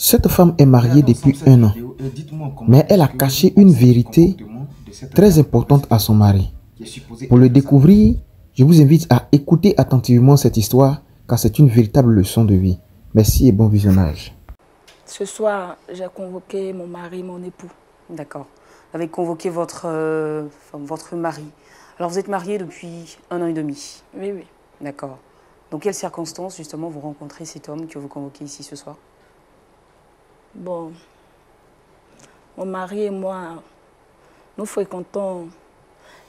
Cette femme est mariée depuis un an, mais elle a caché une vérité très importante à son mari. Pour le découvrir, je vous invite à écouter attentivement cette histoire car c'est une véritable leçon de vie. Merci et bon visionnage. Ce soir, j'ai convoqué mon mari, mon époux. D'accord. Vous avez convoqué votre mari. Alors, vous êtes mariés depuis 1 an et demi. Oui, oui. D'accord. Dans quelles circonstances, justement, vous rencontrez cet homme que vous convoquez ici ce soir? Bon, mon mari et moi, nous fréquentons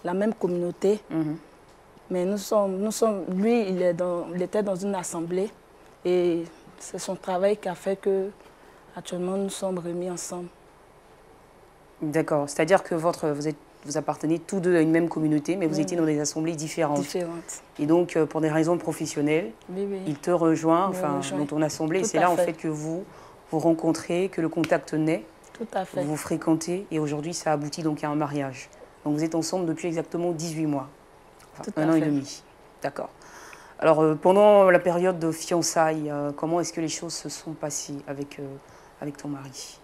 la même communauté, mais lui, il était dans une assemblée et c'est son travail qui a fait que, actuellement, nous sommes remis ensemble. D'accord. C'est-à-dire que vous appartenez tous deux à une même communauté, mais vous étiez dans des assemblées différentes. Et donc, pour des raisons professionnelles, il te rejoint, dans ton assemblée. Et c'est là, en fait, que vous rencontrez, que le contact naît. Tout à fait. Vous fréquentez et aujourd'hui, ça aboutit donc à un mariage. Donc, vous êtes ensemble depuis exactement 18 mois. Enfin, 1 an et demi. D'accord. Alors, pendant la période de fiançailles, comment est-ce que les choses se sont passées avec ton mari?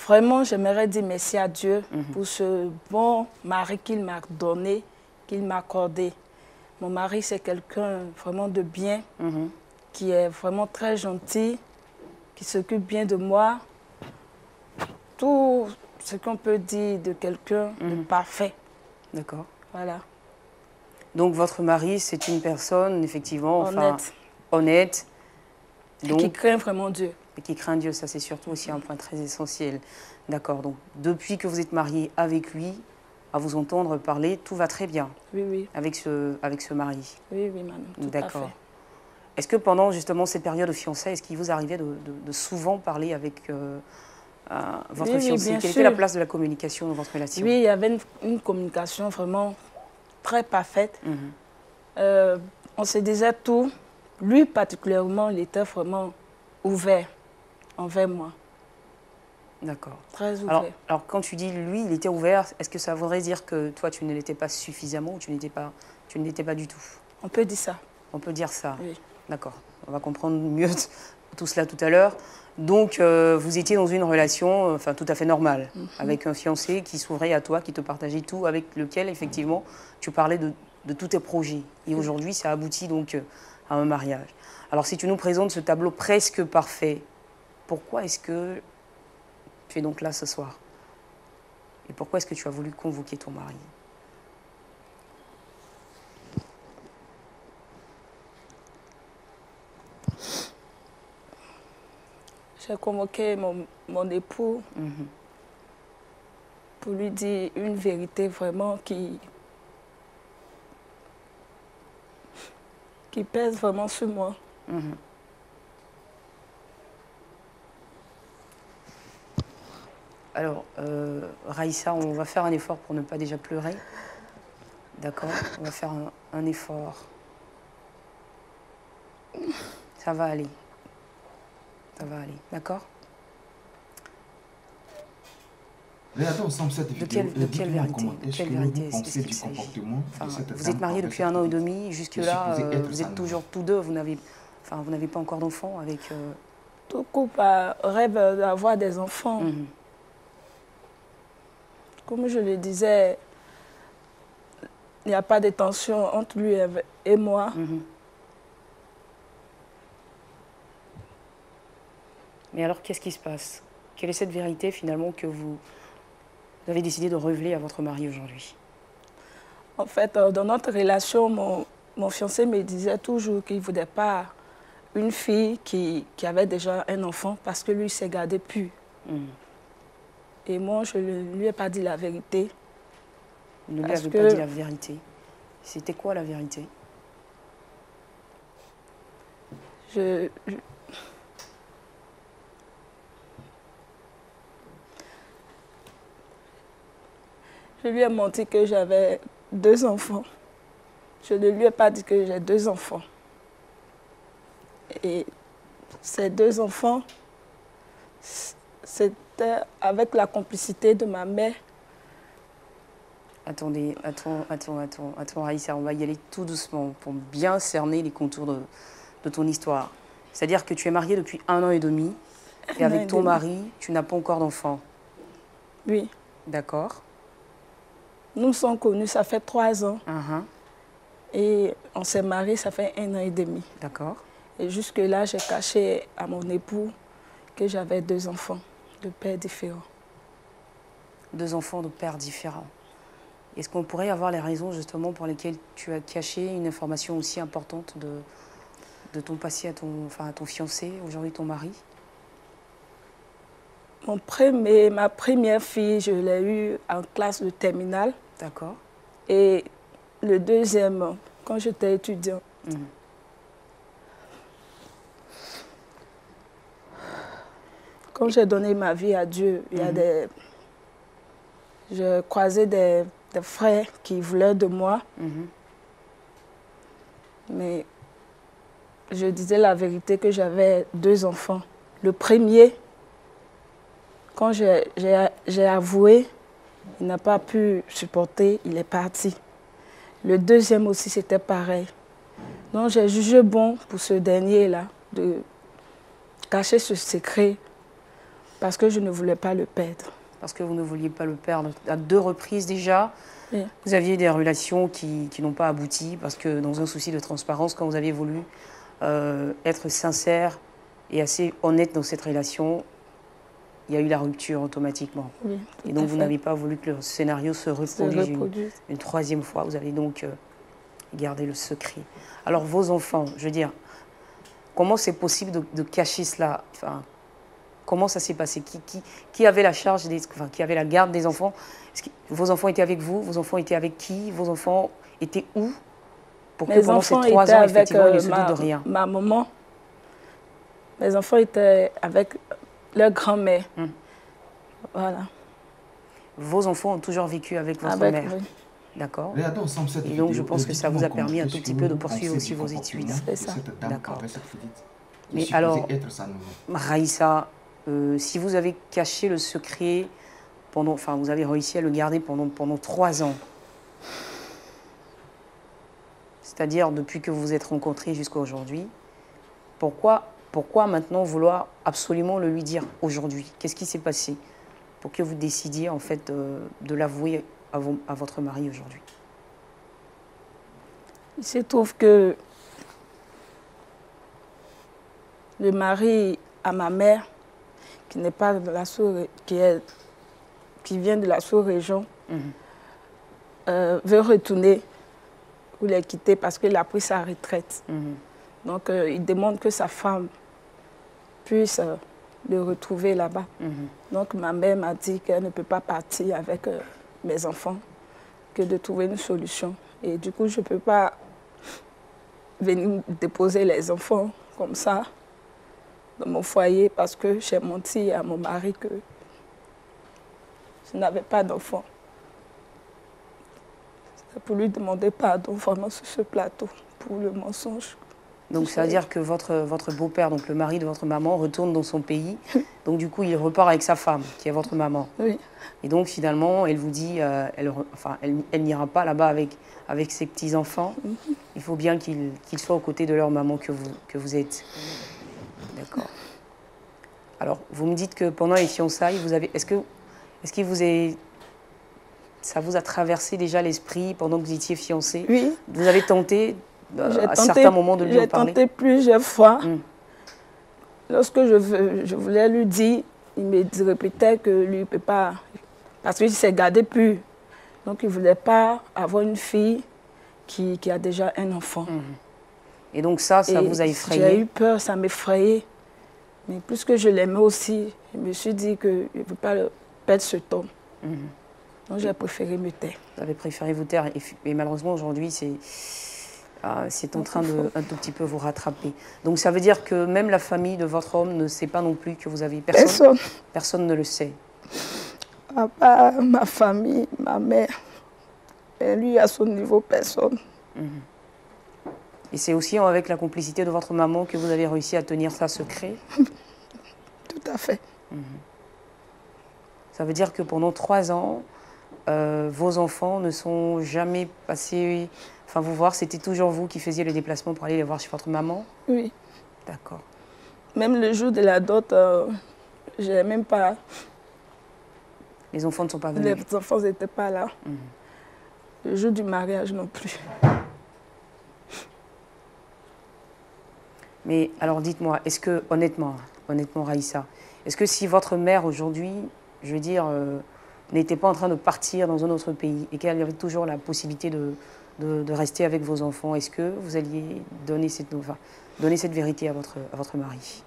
Vraiment, j'aimerais dire merci à Dieu pour ce bon mari qu'il m'a donné, qu'il m'a accordé. Mon mari, c'est quelqu'un vraiment de bien, qui est vraiment très gentil, qui s'occupe bien de moi. Tout ce qu'on peut dire de quelqu'un de parfait. D'accord. Voilà. Donc, votre mari, c'est une personne, effectivement, honnête. Donc, qui craint vraiment Dieu. Et qui craint Dieu, ça c'est surtout aussi un point très essentiel. D'accord, donc depuis que vous êtes mariée avec lui, à vous entendre parler, tout va très bien. Oui, oui. Avec ce mari. Oui, oui, madame, tout à fait. D'accord. Est-ce que pendant justement cette période de fiançailles, est-ce qu'il vous arrivait de souvent parler avec votre fiancé? Quelle était la place de la communication dans votre relation? Oui, il y avait une communication vraiment très parfaite. On se disait tout. Lui particulièrement, il était vraiment ouvert envers moi. D'accord. Très ouvert. Alors, quand tu dis lui, il était ouvert, est-ce que ça voudrait dire que toi, tu ne l'étais pas suffisamment ou tu ne l'étais pas du tout? On peut dire ça. On peut dire ça. Oui. D'accord. On va comprendre mieux tout cela tout à l'heure. Donc, vous étiez dans une relation tout à fait normale, avec un fiancé qui s'ouvrait à toi, qui te partageait tout, avec lequel, effectivement, tu parlais de tous tes projets. Et aujourd'hui, ça aboutit donc à un mariage. Alors, si tu nous présentes ce tableau presque parfait, pourquoi est-ce que tu es donc là ce soir? Et pourquoi est-ce que tu as voulu convoquer ton mari? J'ai convoqué mon époux pour lui dire une vérité vraiment qui pèse vraiment sur moi. Alors, Raïssa, on va faire un effort pour ne pas déjà pleurer. D'accord? On va faire un effort. Ça va aller. Ça va aller. D'accord? De quelle vérité? De quelle vérité est-ce qu'il s'agit? Vous êtes mariés depuis 1 an et demi. Jusque-là, vous êtes toujours tous deux. Vous n'avez pas encore d'enfants avec... Tout couple rêve d'avoir des enfants. Comme je le disais, il n'y a pas de tension entre lui et moi. Mais alors, qu'est-ce qui se passe? Quelle est cette vérité, finalement, que vous avez décidé de révéler à votre mari aujourd'hui? En fait, dans notre relation, mon fiancé me disait toujours qu'il ne voulait pas une fille qui avait déjà un enfant parce que lui s'est gardé pur. Et moi, je ne lui ai pas dit la vérité. Vous ne lui avez pas dit la vérité. C'était quoi la vérité? Je lui ai menti que j'avais 2 enfants. Je ne lui ai pas dit que j'ai 2 enfants. Et ces 2 enfants, c'était avec la complicité de ma mère. Attendez, attends, Raïssa, on va y aller tout doucement pour bien cerner les contours de ton histoire. C'est-à-dire que tu es mariée depuis 1 an et demi et avec ton mari, tu n'as pas encore d'enfant. Oui. D'accord. Nous sommes connus, ça fait 3 ans. Uh-huh. Et on s'est mariés, ça fait 1 an et demi. D'accord. Et jusque-là, j'ai caché à mon époux que j'avais 2 enfants de pères différents. 2 enfants de pères différents. Est-ce qu'on pourrait avoir les raisons justement pour lesquelles tu as caché une information aussi importante de ton passé à ton fiancé, aujourd'hui ton mari? Ma première fille, je l'ai eue en classe de terminale. D'accord. Et le deuxième, quand j'étais étudiant. Quand j'ai donné ma vie à Dieu, il y a je croisais des frères qui voulaient de moi. Mais je disais la vérité que j'avais 2 enfants. Le premier, quand j'ai avoué, il n'a pas pu supporter, il est parti. Le deuxième aussi, c'était pareil. Donc j'ai jugé bon pour ce dernier-là de cacher ce secret parce que je ne voulais pas le perdre. Parce que vous ne vouliez pas le perdre. À 2 reprises déjà, oui. Vous aviez des relations qui n'ont pas abouti parce que dans un souci de transparence, quand vous aviez voulu être sincère et assez honnête dans cette relation, il y a eu la rupture automatiquement. Oui, et donc vous n'avez pas voulu que le scénario se reproduise une 3e fois. Vous avez donc gardé le secret. Alors vos enfants, je veux dire, comment c'est possible de cacher cela? Enfin, comment ça s'est passé? Qui avait la charge, qui avait la garde des enfants? Vos enfants étaient avec vous? Vos enfants étaient avec qui? Vos enfants étaient où? Pour que pendant ces 3 ans, effectivement, ils ne se doutent de rien. Ma maman. Mes enfants étaient avec leur grand-mère. Voilà. Vos enfants ont toujours vécu avec votre mère? Oui. D'accord. Et donc, je pense que ça vous a permis un tout petit peu de poursuivre aussi vos études. C'est ça. D'accord. Mais alors, Raïssa, si vous avez caché le secret, vous avez réussi à le garder pendant 3 ans, c'est-à-dire depuis que vous vous êtes rencontrés jusqu'à aujourd'hui, pourquoi maintenant vouloir absolument le lui dire aujourd'hui? Qu'est-ce qui s'est passé pour que vous décidiez en fait de l'avouer à votre mari aujourd'hui? Il se trouve que le mari à ma mère, qui n'est pas de la qui vient de la sous-région, veut retourner ou les quitter parce qu'il a pris sa retraite. Donc il demande que sa femme puisse le retrouver là-bas. Donc ma mère m'a dit qu'elle ne peut pas partir avec mes enfants, que de trouver une solution. Et du coup, je ne peux pas venir déposer les enfants comme ça dans mon foyer parce que j'ai menti à mon mari que je n'avais pas d'enfants. C'est pour lui demander pardon vraiment sur ce plateau pour le mensonge. Donc ça veut dire que votre beau-père, donc le mari de votre maman, retourne dans son pays. Donc du coup, il repart avec sa femme, qui est votre maman. Oui. Et donc finalement, elle vous dit, elle n'ira pas là-bas avec ses petits-enfants. Il faut bien qu'ils soient aux côtés de leur maman que vous êtes. D'accord. Alors, vous me dites que pendant les fiançailles, ça vous a traversé déjà l'esprit pendant que vous étiez fiancés? Oui. Vous avez tenté à certains moments de lui en parler? J'ai tenté plusieurs fois. Lorsque je voulais lui dire, il me répétait que lui ne peut pas, parce qu'il s'est gardé plus. Donc il ne voulait pas avoir une fille qui a déjà un enfant. Et donc ça vous a effrayé? J'ai eu peur, ça m'effrayait. Mais plus que je l'aimais aussi, je me suis dit que je ne veux pas perdre ce temps. Donc j'ai préféré me taire. Vous avez préféré vous taire. Et malheureusement aujourd'hui, c'est en train de un tout petit peu vous rattraper. Donc ça veut dire que même la famille de votre homme ne sait pas non plus que vous avez personne? Personne ne le sait. À part ma famille, ma mère. Mais lui, à son niveau, personne. Et c'est aussi avec la complicité de votre maman que vous avez réussi à tenir ça secret? Tout à fait. Ça veut dire que pendant 3 ans, vos enfants ne sont jamais passés vous voir, c'était toujours vous qui faisiez les déplacements pour aller les voir chez votre maman? Oui. D'accord. Même le jour de la dot, je n'ai même pas... Les enfants ne sont pas venus? Les enfants n'étaient pas là. Le jour du mariage non plus. Mais alors dites-moi, est-ce que, honnêtement Raïssa, est-ce que si votre mère aujourd'hui, je veux dire, n'était pas en train de partir dans un autre pays et qu'elle avait toujours la possibilité de rester avec vos enfants, est-ce que vous alliez donner cette vérité à votre mari?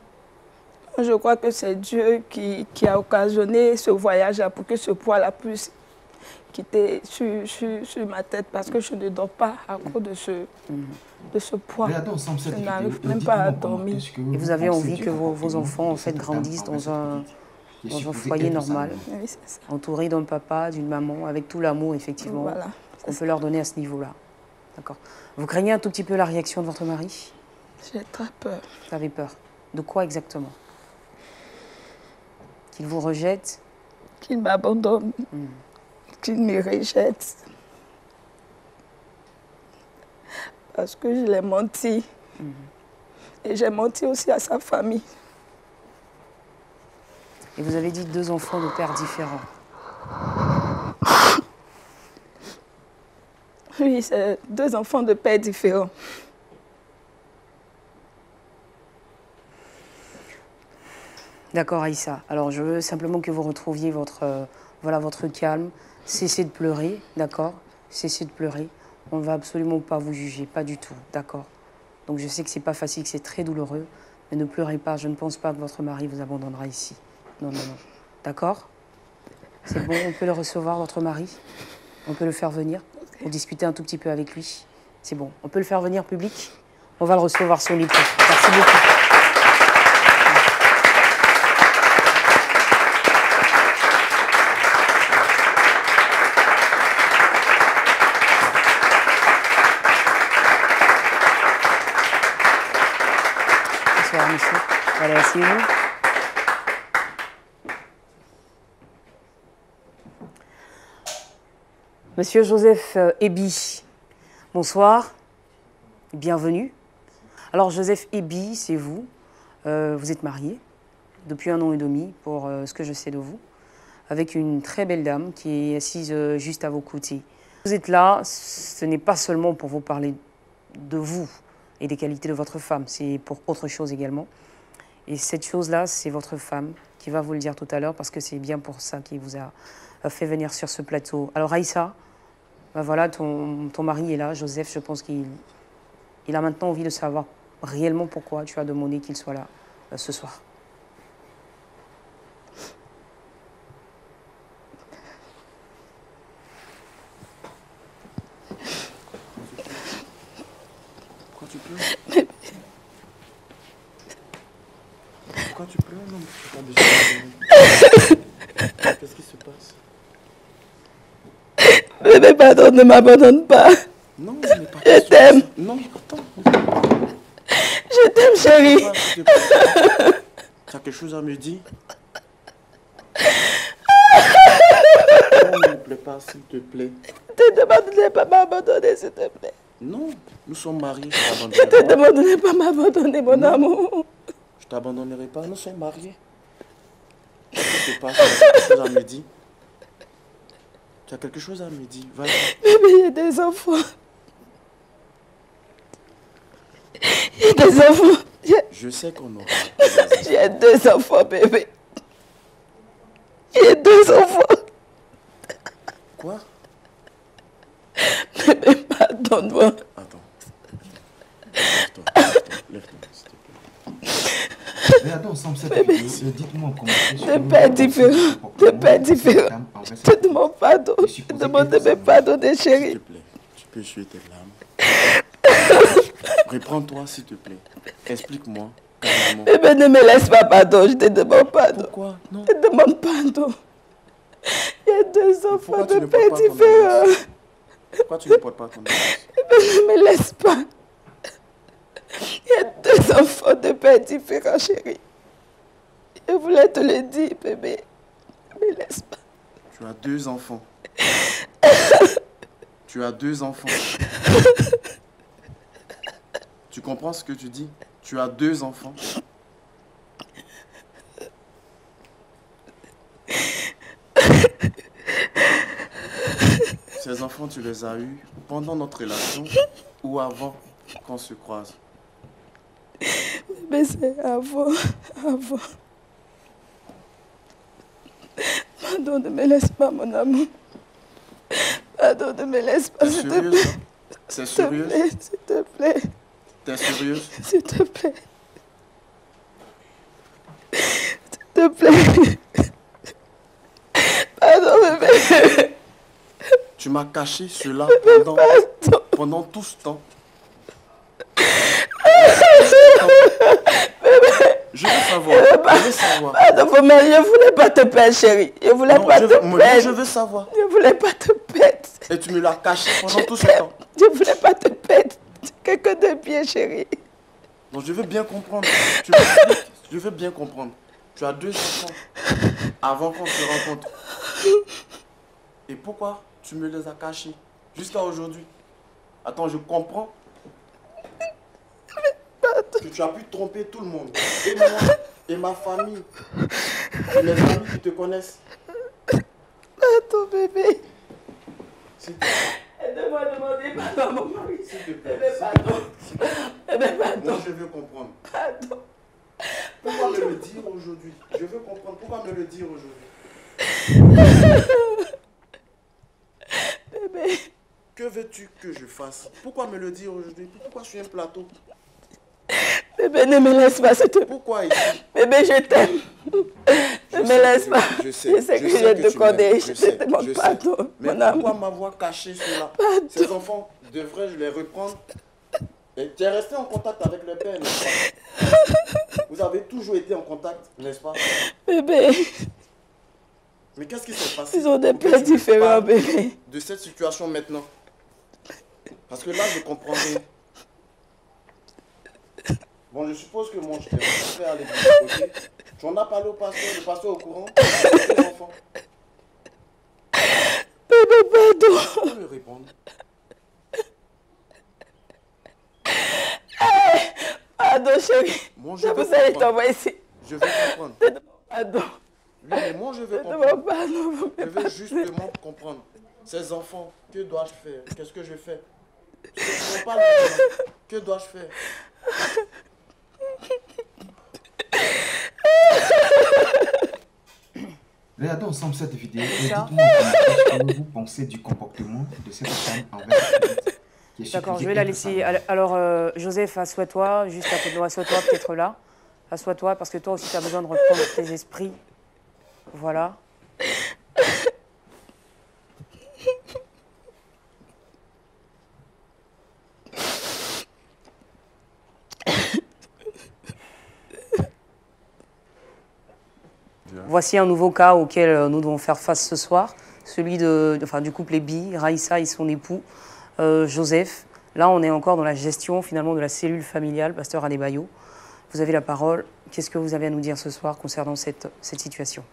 Je crois que c'est Dieu qui a occasionné ce voyage-là pour que ce poids-là puisse quitter sur ma tête parce que je ne dors pas à cause de ce poids. Je n'arrive même pas à dormir. Et vous avez envie que vos enfants en fait, grandissent dans un foyer normal, Oui, c'est ça. entourés d'un papa, d'une maman, avec tout l'amour effectivement Voilà, qu'on peut leur donner à ce niveau-là. D'accord. Vous craignez un tout petit peu la réaction de votre mari? J'ai très peur. Vous avez peur. De quoi exactement? Qu'il vous rejette? Qu'il m'abandonne, qu'il me rejette. Parce que je l'ai menti. Et j'ai menti aussi à sa famille. Et vous avez dit 2 enfants de pères différents. Oui, c'est 2 enfants de pères différents. D'accord, Aïssa. Alors, je veux simplement que vous retrouviez votre calme. Cessez de pleurer, d'accord? Cessez de pleurer. On ne va absolument pas vous juger, pas du tout, d'accord? Donc, je sais que ce n'est pas facile, que c'est très douloureux, mais ne pleurez pas. Je ne pense pas que votre mari vous abandonnera ici. Non, non, non. D'accord? C'est bon, on peut le recevoir, votre mari? On peut le faire venir pour discuter un tout petit peu avec lui? C'est bon. On peut le faire venir public? On va le recevoir sur micro. Merci beaucoup. Bonsoir, monsieur. Allez, asseyez-vous. Monsieur Joseph Ebi, bonsoir, bienvenue. Alors Joseph Ebi, c'est vous. Vous êtes marié depuis 1 an et demi, pour ce que je sais de vous, avec une très belle dame qui est assise juste à vos côtés. Vous êtes là, ce n'est pas seulement pour vous parler de vous et des qualités de votre femme, c'est pour autre chose également. Et cette chose-là, c'est votre femme qui va vous le dire tout à l'heure, parce que c'est bien pour ça qu'il vous a fait venir sur ce plateau. Alors Aïssa, ben voilà, ton mari est là, Joseph, je pense qu'il a maintenant envie de savoir réellement pourquoi tu as demandé qu'il soit là ce soir. Pourquoi tu pleures? Pourquoi tu pleures? Non, mais tu pas qu'est-ce qui se passe? Bébé, pardon, ne m'abandonne pas. Non, ce n'est pas Je t'aime. Non, attends. Je t'aime, chérie. Tu as quelque chose à me dire? Non, ne me plaît pas, s'il te plaît. Je te demande de ne pas m'abandonner, s'il te plaît. Non, nous sommes mariés. Je te demande de ne pas m'abandonner, mon amour. Je t'abandonnerai pas, nous sommes mariés. Qu'est-ce qui se passe? Tu as quelque chose à me dire? Tu as quelque chose à me dire? Vas-y. Bébé, il y a des enfants. Il y a des enfants. Je sais qu'on aura. J'ai 2 enfants, bébé. J'ai 2 enfants. Quoi? Bébé, pardonne-moi. Attends. Lève-toi, s'il te plaît. Regardons ensemble cette vidéo. Dites-moi comment. De pères différents. De pères différents. Je te demande pardon. Je te demande de me pardonner, S'il chérie. te plaît, tu peux essuyer tes larmes. Reprends-toi, s'il te plaît. Explique-moi. Carrément. Bébé, ne me laisse pas pardon. Je te demande pardon. Pourquoi? Non. Je te demande pardon. Il y a 2 enfants Pourquoi tu de ne pères portes pas ton différents. adresse? Pourquoi tu ne portes pas ton adresse? Bébé, ne me laisse pas. Il y a 2 enfants de pères différents, chérie. Je voulais te le dire, bébé. Ne me laisse pas. Tu as 2 enfants. Tu as 2 enfants. Tu comprends ce que tu dis? Tu as 2 enfants. Tes enfants, tu les as eus pendant notre relation ou avant qu'on se croise? Mais c'est avant. Pardon, ne me laisse pas, mon amour. Pardon, ne me laisse pas, s'il te plaît. C'est sérieux? S'il te plaît. T'es sérieuse? S'il te plaît. S'il te plaît. Pardon, bébé. Tu m'as caché cela pendant tout ce temps. Je veux savoir. Pardon, je ne voulais pas te perdre, chérie. Je ne voulais pas te perdre. Je veux savoir. Je ne voulais pas te perdre. Et tu me l'as caché pendant tout ce temps. Je ne voulais pas te perdre. Quelqu'un de bien, chérie. Donc je veux bien comprendre. Tu m'expliques. Je veux bien comprendre. Tu as 2 enfants avant qu'on se rencontre. Et pourquoi tu me les as cachés jusqu'à aujourd'hui? Attends, je comprends que tu as pu tromper tout le monde. Et moi, et ma famille. Et les amis qui te connaissent. Attends, bébé. Aide-moi à demander pardon à mon mari. S'il te plaît. Bébé, pardon. Bébé, pardon. Moi, je veux comprendre. Pardon. Pourquoi me le dire aujourd'hui? Je veux comprendre. Pourquoi me le dire aujourd'hui? Bébé. Que veux-tu que je fasse? Pourquoi me le dire aujourd'hui? Pourquoi je suis un plateau? Bébé, ne me laisse pas, s'il te plaît. Pourquoi ici? Bébé, je t'aime. Ne me laisse pas. Je sais que je te connais. Je te demande pardon. Mais pourquoi m'avoir caché cela? Ces enfants, devrais-je les reprendre? Et tu es resté en contact avec le père, n'est-ce pas? Vous avez toujours été en contact, n'est-ce pas? Bébé. Mais qu'est-ce qui s'est passé? Ils ont des pères différents, bébé. De cette situation maintenant. Parce que là, je comprends rien. Bon, je suppose que moi, je t'ai rencontré à l'église, ok? Tu en as parlé au pasteur, le pasteur au courant? Les enfants. Bébé, pardon. Tu peux me répondre? Pardon, chérie. Moi, Je vous allez t'envoyer ici. Je veux comprendre. Pardon. Oui, mais moi, je veux comprendre. Je veux justement comprendre. Ces enfants, que dois-je faire? Qu'est-ce que je fais? On parle de que dois-je faire? Regardons ensemble cette vidéo et dites-moi ce que vous pensez du comportement de cette femme envers Judith, qui est D'accord, je supposée vais la être laisser. sa mère. Alors, Joseph, assois-toi, juste à côté de moi, assois-toi, peut-être là. Assois-toi, parce que toi aussi, tu as besoin de reprendre tes esprits. Voilà. Voici un nouveau cas auquel nous devons faire face ce soir, celui du couple Ebi, Raïssa et son époux, Joseph. Là, on est encore dans la gestion finalement de la cellule familiale, pasteur Adebayo. Vous avez la parole. Qu'est-ce que vous avez à nous dire ce soir concernant cette situation?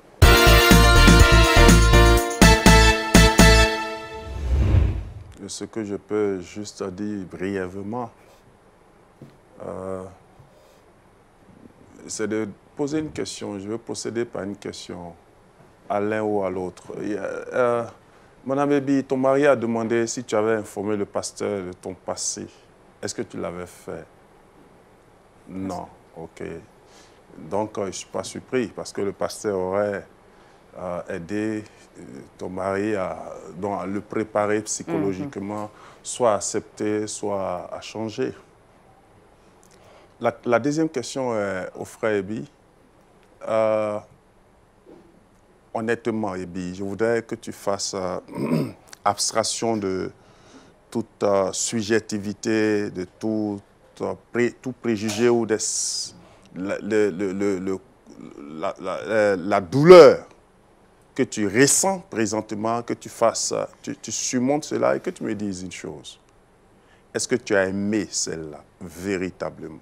Ce que je peux juste dire brièvement, c'est de poser une question. Je vais procéder par une question à l'un ou à l'autre. Mon ami Ebi, ton mari a demandé si tu avais informé le pasteur de ton passé. Est-ce que tu l'avais fait? Non. OK. Donc, je ne suis pas surpris parce que le pasteur aurait aidé ton mari à le préparer psychologiquement, soit à accepter, soit à changer. La deuxième question est au frère Ebi. Honnêtement, Ebi, je voudrais que tu fasses abstraction de toute subjectivité, de tout préjugé ou la douleur que tu ressens présentement, que tu fasses, tu surmontes cela et que tu me dises une chose. Est-ce que tu as aimé celle-là, véritablement?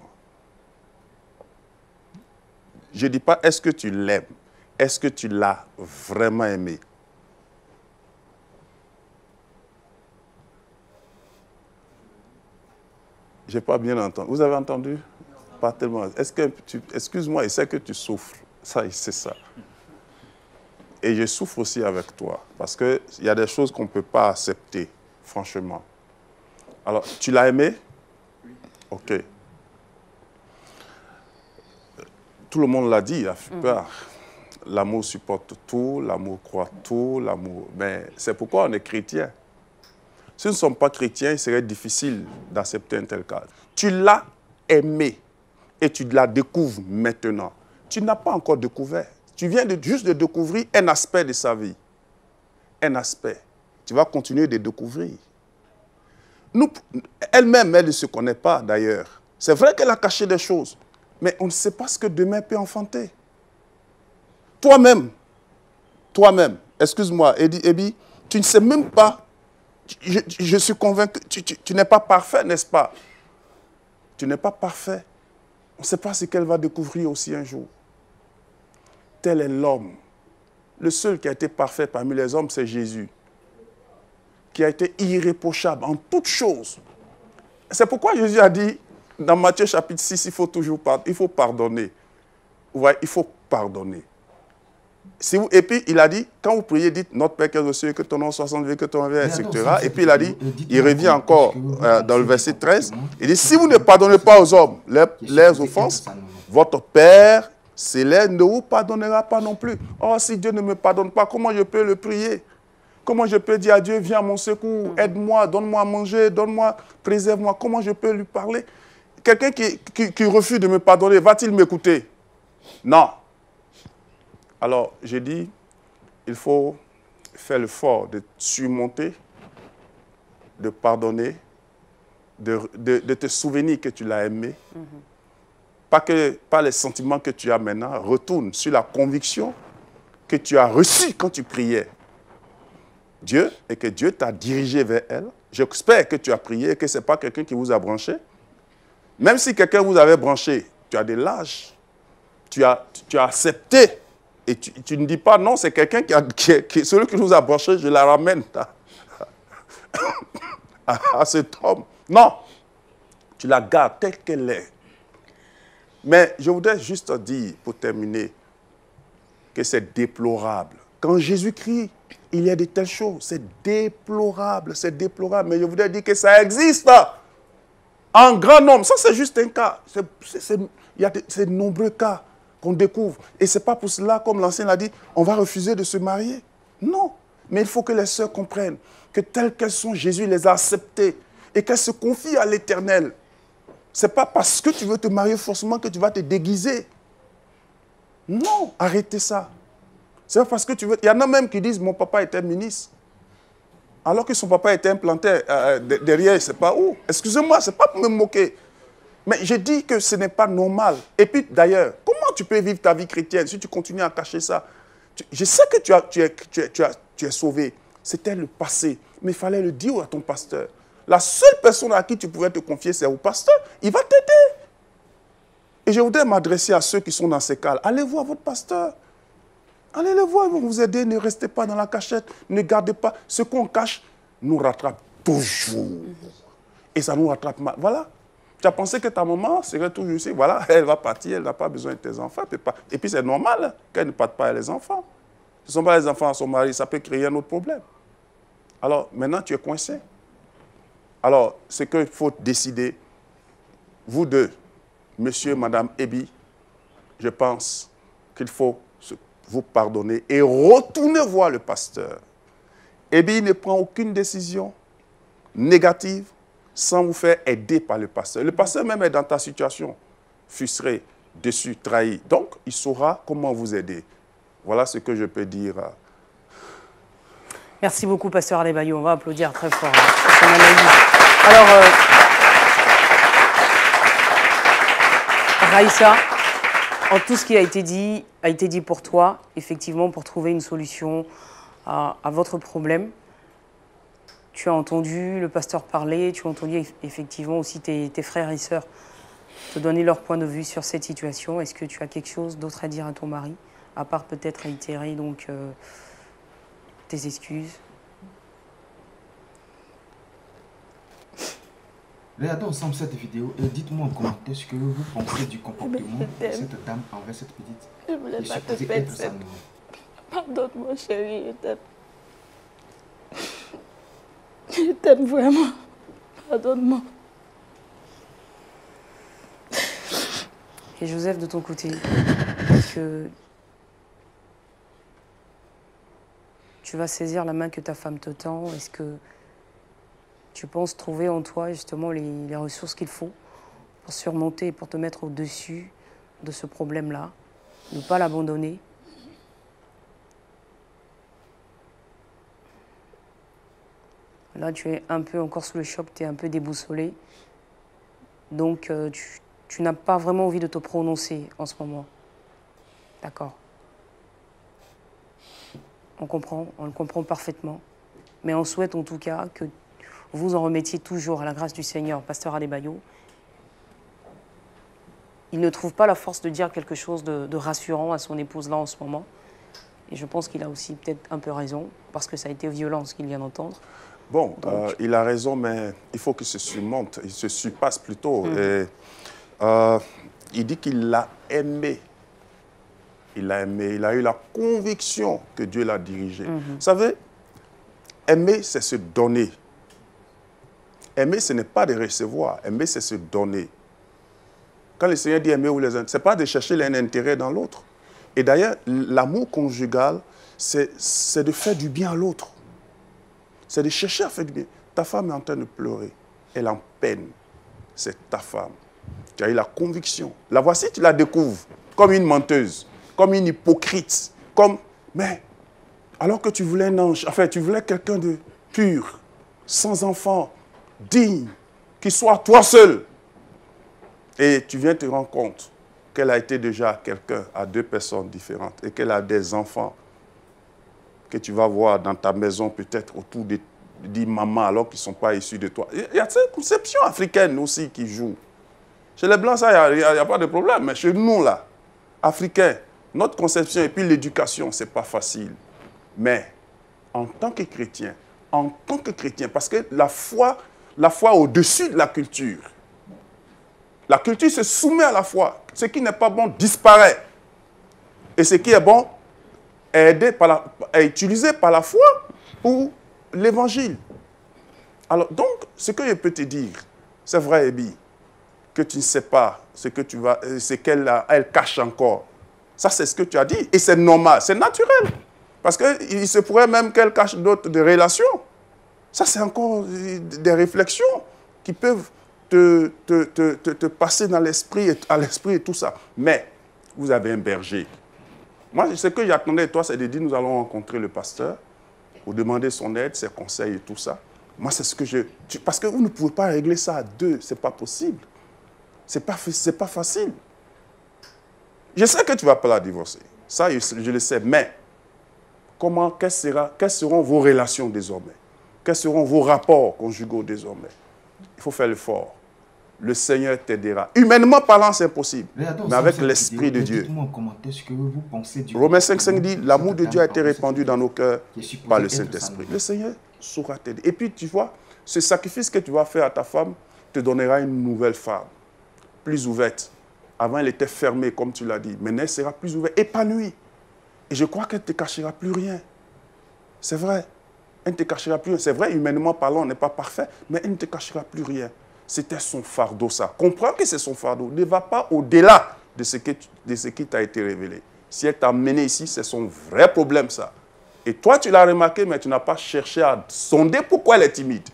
Je ne dis pas est-ce que tu l'aimes, est-ce que tu l'as vraiment aimé? Je n'ai pas bien entendu. Vous avez entendu? Pas tellement. Est-ce que excuse-moi, et c'est que tu souffres. Ça, c'est ça. Et je souffre aussi avec toi, parce qu'il y a des choses qu'on ne peut pas accepter, franchement. Alors, tu l'as aimé? Oui. Ok. Tout le monde l'a dit, il a fait peur. L'amour supporte tout, l'amour croit tout, l'amour... Mais c'est pourquoi on est chrétien. Si nous ne sommes pas chrétiens, il serait difficile d'accepter un tel cas. Tu l'as aimé et tu la découvres maintenant. Tu n'as pas encore découvert. Tu viens juste de découvrir un aspect de sa vie. Un aspect. Tu vas continuer de découvrir. Elle-même, elle ne se connaît pas d'ailleurs. C'est vrai qu'elle a caché des choses, mais on ne sait pas ce que demain peut enfanter. Toi-même, excuse-moi, Ebi, tu ne sais même pas, je suis convaincu, tu n'es pas parfait, n'est-ce pas? Tu n'es pas parfait. On ne sait pas ce qu'elle va découvrir aussi un jour. Tel est l'homme. Le seul qui a été parfait parmi les hommes, c'est Jésus, qui a été irréprochable en toutes choses. C'est pourquoi Jésus a dit, dans Matthieu chapitre 6, il faut toujours pardonner. Ouais, il faut pardonner. Et puis, il a dit, quand vous priez, dites, notre Père qui est aux cieux, que ton nom soit sanctifié, que ton nom vienne, etc. Et puis, il a dit, il revient encore dans le verset 13, il dit, si vous ne pardonnez pas aux hommes leurs offenses, votre Père céleste ne vous pardonnera pas non plus. Oh, si Dieu ne me pardonne pas, comment je peux le prier? Comment je peux dire à Dieu, viens à mon secours, aide-moi, donne-moi à manger, donne-moi, préserve-moi. Comment je peux lui parler? Quelqu'un qui refuse de me pardonner, va-t-il m'écouter? Non. Alors, j'ai dit, il faut faire l'effort de surmonter, de pardonner, de te souvenir que tu l'as aimé. Pas les sentiments que tu as maintenant. Retourne sur la conviction que tu as reçue quand tu priais Dieu et que Dieu t'a dirigé vers elle. J'espère que tu as prié et que ce n'est pas quelqu'un qui vous a branché. Même si quelqu'un vous avait branché, tu as de l'âge, tu as accepté. Et tu ne dis pas, non, c'est quelqu'un celui qui nous a branché, je la ramène à cet homme. Non, tu la gardes telle qu'elle est. Mais je voudrais juste dire, pour terminer, que c'est déplorable. Quand Jésus crie, il y a de telles choses. C'est déplorable, c'est déplorable. Mais je voudrais dire que ça existe. En grand nombre. Ça, c'est juste un cas. Il y a de nombreux cas qu'on découvre. Et ce n'est pas pour cela, comme l'ancien l'a dit, on va refuser de se marier. Non. Mais il faut que les sœurs comprennent que telles qu'elles sont, Jésus les a acceptées et qu'elles se confient à l'Éternel. Ce n'est pas parce que tu veux te marier forcément que tu vas te déguiser. Non, arrêtez ça. C'est pas parce que tu veux... Il y en a même qui disent, mon papa était ministre. Alors que son papa était implanté derrière, je ne sais pas où. Excusez-moi, ce n'est pas pour me moquer. Mais je dis que ce n'est pas normal. Et puis d'ailleurs, comment tu peux vivre ta vie chrétienne si tu continues à cacher ça? Je sais que tu es sauvé. C'était le passé. Mais il fallait le dire à ton pasteur. La seule personne à qui tu pouvais te confier, c'est au pasteur. Il va t'aider. Et je voudrais m'adresser à ceux qui sont dans ces cas. Allez voir votre pasteur. Allez le voir, ils vont vous aider. Ne restez pas dans la cachette. Ne gardez pas. Ce qu'on cache nous rattrape toujours. Et ça nous rattrape mal. Voilà. Tu as pensé que ta maman serait toujours ici. Voilà, elle va partir, elle n'a pas besoin de tes enfants. Et puis c'est normal qu'elle ne parte pas à les enfants. Ce ne sont pas les enfants à son mari, ça peut créer un autre problème. Alors maintenant tu es coincé. Alors ce qu'il faut décider, vous deux, monsieur et madame Ebi, je pense qu'il faut vous pardonner et retourner voir le pasteur. Ebi ne prend aucune décision négative sans vous faire aider par le pasteur. Le pasteur même est dans ta situation, frustré, déçu, trahi. Donc, il saura comment vous aider. Voilà ce que je peux dire. Merci beaucoup, pasteur Adebayo. On va applaudir très fort pour son analyse. Alors, Raïssa, en tout ce qui a été dit pour toi, effectivement, pour trouver une solution à votre problème. Tu as entendu le pasteur parler, tu as entendu effectivement aussi tes frères et sœurs te donner leur point de vue sur cette situation. Est-ce que tu as quelque chose d'autre à dire à ton mari, à part peut-être réitérer donc tes excuses? Regardez ensemble cette vidéo et dites-moi en commentaire ce que vous pensez du comportement de cette dame envers cette petite. Je voulais pas te supposée faire être sa ça. maman. Pardonne-moi, chérie, je t'aime. Je t'aime vraiment. Pardonne-moi. Et Joseph, de ton côté, est-ce que tu vas saisir la main que ta femme te tend? Est-ce que tu penses trouver en toi justement les ressources qu'il faut pour surmonter et pour te mettre au-dessus de ce problème-là, ne pas l'abandonner? Là, tu es un peu encore sous le choc, tu es un peu déboussolé. Donc, tu n'as pas vraiment envie de te prononcer en ce moment. D'accord. On le comprend parfaitement. Mais on souhaite en tout cas que vous en remettiez toujours à la grâce du Seigneur, pasteur Adebayo. Il ne trouve pas la force de dire quelque chose de rassurant à son épouse là en ce moment. Et je pense qu'il a aussi peut-être un peu raison, parce que ça a été violent ce qu'il vient d'entendre. Bon, il a raison, mais il faut qu'il se surmonte, il se surpasse plutôt. Et, il dit qu'il l'a aimé. Il l'a aimé, il a eu la conviction que Dieu l'a dirigé. Vous savez, aimer, c'est se donner. Aimer, ce n'est pas de recevoir. Aimer, c'est se donner. Quand le Seigneur dit aimer ou les uns, ce n'est pas de chercher l'un intérêt dans l'autre. Et d'ailleurs, l'amour conjugal, c'est de faire du bien à l'autre. C'est de chercher à faire du bien. Ta femme est en train de pleurer. Elle est en peine. C'est ta femme. Tu as eu la conviction. La voici, tu la découvres comme une menteuse, comme une hypocrite, mais alors que tu voulais un ange, enfin, tu voulais quelqu'un de pur, sans enfant, digne, qui soit toi seul. Et tu viens te rendre compte qu'elle a été déjà quelqu'un à 2 personnes différentes et qu'elle a des enfants que tu vas voir dans ta maison peut-être autour de 10 mamans alors qu'ils ne sont pas issus de toi. Il y a cette conception africaine aussi qui joue. Chez les Blancs, ça, il n'y a pas de problème. Mais chez nous, là, Africains, notre conception et puis l'éducation, ce n'est pas facile. Mais en tant que chrétien, parce que la foi au-dessus de la culture. La culture se soumet à la foi. Ce qui n'est pas bon disparaît. Et ce qui est bon est utilisé par la foi ou l'évangile. Alors, donc, ce que je peux te dire, c'est vrai, Ebi, que tu ne sais pas ce qu'elle cache encore. Ça, c'est ce que tu as dit. Et c'est normal, c'est naturel. Parce qu'il se pourrait même qu'elle cache d'autres relations. Ça, c'est encore des réflexions qui peuvent te passer dans l'esprit, à l'esprit et tout ça. Mais vous avez un berger. Moi, ce que j'attendais de toi, c'est de dire, nous allons rencontrer le pasteur, vous demander son aide, ses conseils et tout ça. Moi, c'est ce que parce que vous ne pouvez pas régler ça à 2, c'est pas possible. C'est pas facile. Je sais que tu ne vas pas la divorcer. Ça, je le sais. Mais quelles seront vos relations désormais? Quels seront vos rapports conjugaux désormais? Il faut faire l'effort. Le Seigneur t'aidera. Humainement parlant, c'est impossible. Mais avec l'Esprit de Dieu. Dites-moi en commentaire ce que vous pensez du Romains 5,5 dit, l'amour de Dieu a été répandu dans nos cœurs par le Saint-Esprit. Le Seigneur saura t'aider. Et puis, tu vois, ce sacrifice que tu vas faire à ta femme te donnera une nouvelle femme, plus ouverte. Avant, elle était fermée, comme tu l'as dit. Maintenant, elle sera plus ouverte, épanouie. Et je crois qu'elle ne te cachera plus rien. C'est vrai. Elle ne te cachera plus rien. C'est vrai, humainement parlant, on n'est pas parfait, mais elle ne te cachera plus rien. C'était son fardeau, ça. Comprends que c'est son fardeau. Ne va pas au-delà de ce qui t'a été révélé. Si elle t'a mené ici, c'est son vrai problème, ça. Et toi, tu l'as remarqué, mais tu n'as pas cherché à sonder pourquoi elle est timide.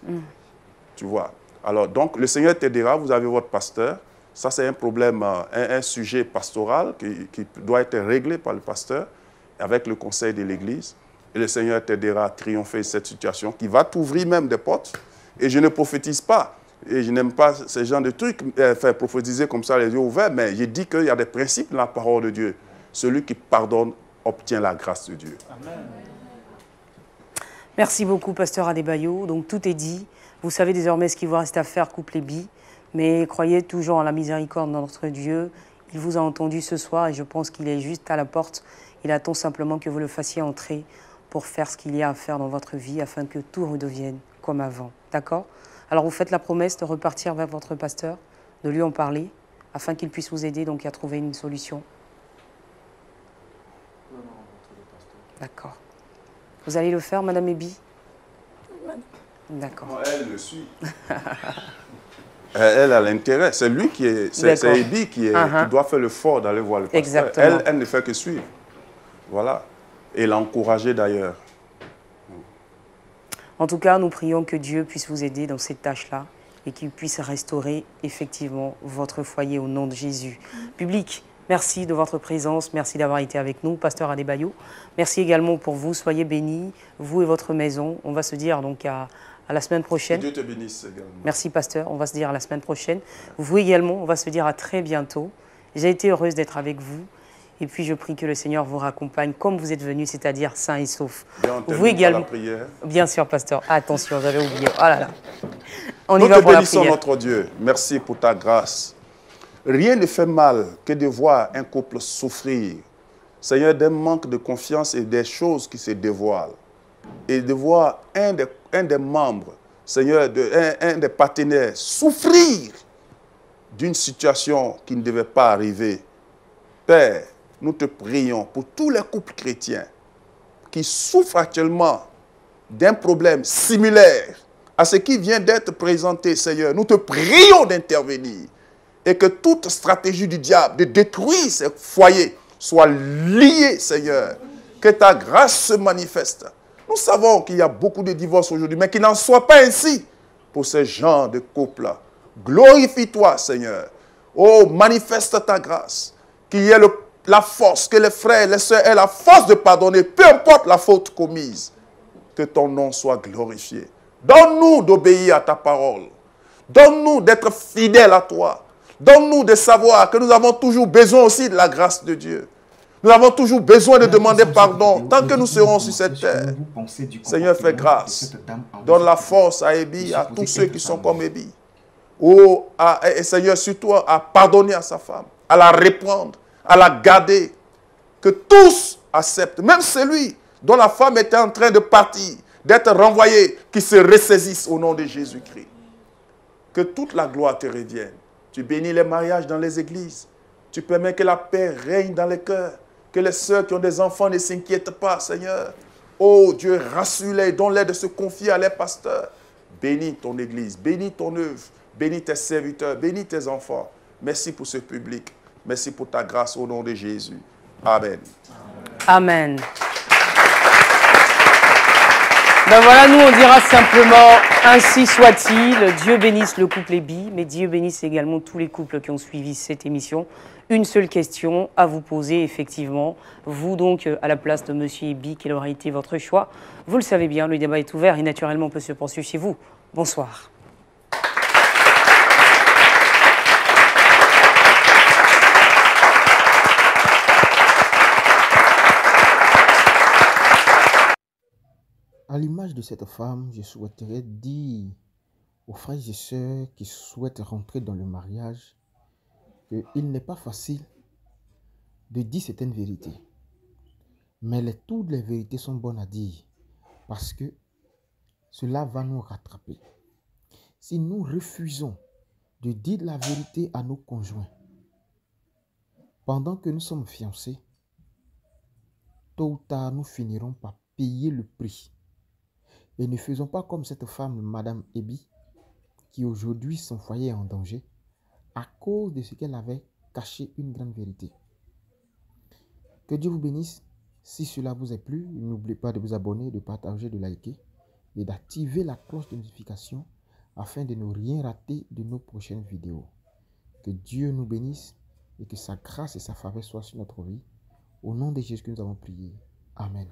Tu vois. Alors, donc, le Seigneur t'aidera. Vous avez votre pasteur. Ça, c'est un problème, un sujet pastoral qui doit être réglé par le pasteur avec le conseil de l'Église. Et le Seigneur t'aidera à triompher de cette situation qui va t'ouvrir même des portes. Et je ne prophétise pas. Et je n'aime pas ce genre de trucs, faire prophétiser comme ça les yeux ouverts, mais je dis qu'il y a des principes dans la parole de Dieu. Celui qui pardonne obtient la grâce de Dieu. Amen. Merci beaucoup, pasteur Adebayo. Donc tout est dit. Vous savez désormais ce qu'il vous reste à faire, couple et bi. Mais croyez toujours en la miséricorde de notre Dieu. Il vous a entendu ce soir et je pense qu'il est juste à la porte. Il attend simplement que vous le fassiez entrer pour faire ce qu'il y a à faire dans votre vie afin que tout redevienne comme avant. D'accord ? Alors vous faites la promesse de repartir vers votre pasteur, de lui en parler, afin qu'il puisse vous aider donc à trouver une solution. D'accord. Vous allez le faire, Madame Ebi? D'accord. Elle le suit. Elle a l'intérêt. C'est lui qui est... C'est Ebi qui doit faire l'effort d'aller voir le pasteur. Exactement. Elle ne fait que suivre. Voilà. Et l'encourager d'ailleurs. En tout cas, nous prions que Dieu puisse vous aider dans cette tâche-là et qu'il puisse restaurer effectivement votre foyer au nom de Jésus. Public, merci de votre présence, merci d'avoir été avec nous, Pasteur Adebayo. Merci également pour vous, soyez bénis, vous et votre maison. On va se dire donc à la semaine prochaine. Que Dieu te bénisse également. Merci, Pasteur, on va se dire à la semaine prochaine. Vous également, on va se dire à très bientôt. J'ai été heureuse d'être avec vous. Et puis je prie que le Seigneur vous raccompagne comme vous êtes venu, c'est-à-dire sain et sauf. Vous également. La prière. Bien sûr, pasteur. Attention, j'avais oublié. Oh là là. On y va pour la prière. Nous te bénissons, notre Dieu. Merci pour ta grâce. Rien ne fait mal que de voir un couple souffrir. Seigneur, d'un manque de confiance et des choses qui se dévoilent. Et de voir un des membres, Seigneur, un des partenaires souffrir d'une situation qui ne devait pas arriver. Père, nous te prions pour tous les couples chrétiens qui souffrent actuellement d'un problème similaire à ce qui vient d'être présenté, Seigneur. Nous te prions d'intervenir et que toute stratégie du diable de détruire ces foyers soit liée, Seigneur. Que ta grâce se manifeste. Nous savons qu'il y a beaucoup de divorces aujourd'hui, mais qu'il n'en soit pas ainsi pour ce genre de couple-là. Glorifie-toi, Seigneur. Oh, manifeste ta grâce. Qu'il y ait la force, que les frères, les sœurs aient la force de pardonner, peu importe la faute commise. Que ton nom soit glorifié. Donne-nous d'obéir à ta parole. Donne-nous d'être fidèles à toi. Donne-nous de savoir que nous avons toujours besoin aussi de la grâce de Dieu. Nous avons toujours besoin de demander pardon tant que nous serons sur cette terre. Seigneur, fais grâce. Donne la force à Ebi, à tous ceux qui sont comme Ebi. Oh, et Seigneur, surtout à pardonner à sa femme, à la reprendre, à la garder. Que tous acceptent, même celui dont la femme était en train de partir, d'être renvoyée, qui se ressaisisse au nom de Jésus-Christ. Que toute la gloire te revienne. Tu bénis les mariages dans les églises. Tu permets que la paix règne dans les cœurs. Que les sœurs qui ont des enfants ne s'inquiètent pas, Seigneur. Oh Dieu, rassure-les, donne-les de se confier à les pasteurs. Bénis ton église, bénis ton œuvre, bénis tes serviteurs, bénis tes enfants. Merci pour ce public. Merci pour ta grâce au nom de Jésus. Amen. Amen. Ben voilà, nous on dira simplement ainsi soit-il. Dieu bénisse le couple Ebi, mais Dieu bénisse également tous les couples qui ont suivi cette émission. Une seule question à vous poser, effectivement. Vous donc, à la place de Monsieur Ebi, quel aura été votre choix? Vous le savez bien, le débat est ouvert et naturellement on peut se poursuivre chez vous. Bonsoir. À l'image de cette femme, je souhaiterais dire aux frères et sœurs qui souhaitent rentrer dans le mariage qu'il n'est pas facile de dire certaines vérités. Mais toutes les vérités sont bonnes à dire parce que cela va nous rattraper. Si nous refusons de dire la vérité à nos conjoints pendant que nous sommes fiancés, tôt ou tard, nous finirons par payer le prix. Et ne faisons pas comme cette femme, Madame Ebi, qui aujourd'hui son foyer est en danger à cause de ce qu'elle avait caché une grande vérité. Que Dieu vous bénisse. Si cela vous a plu, n'oubliez pas de vous abonner, de partager, de liker et d'activer la cloche de notification afin de ne rien rater de nos prochaines vidéos. Que Dieu nous bénisse et que sa grâce et sa faveur soient sur notre vie. Au nom de Jésus que nous avons prié. Amen.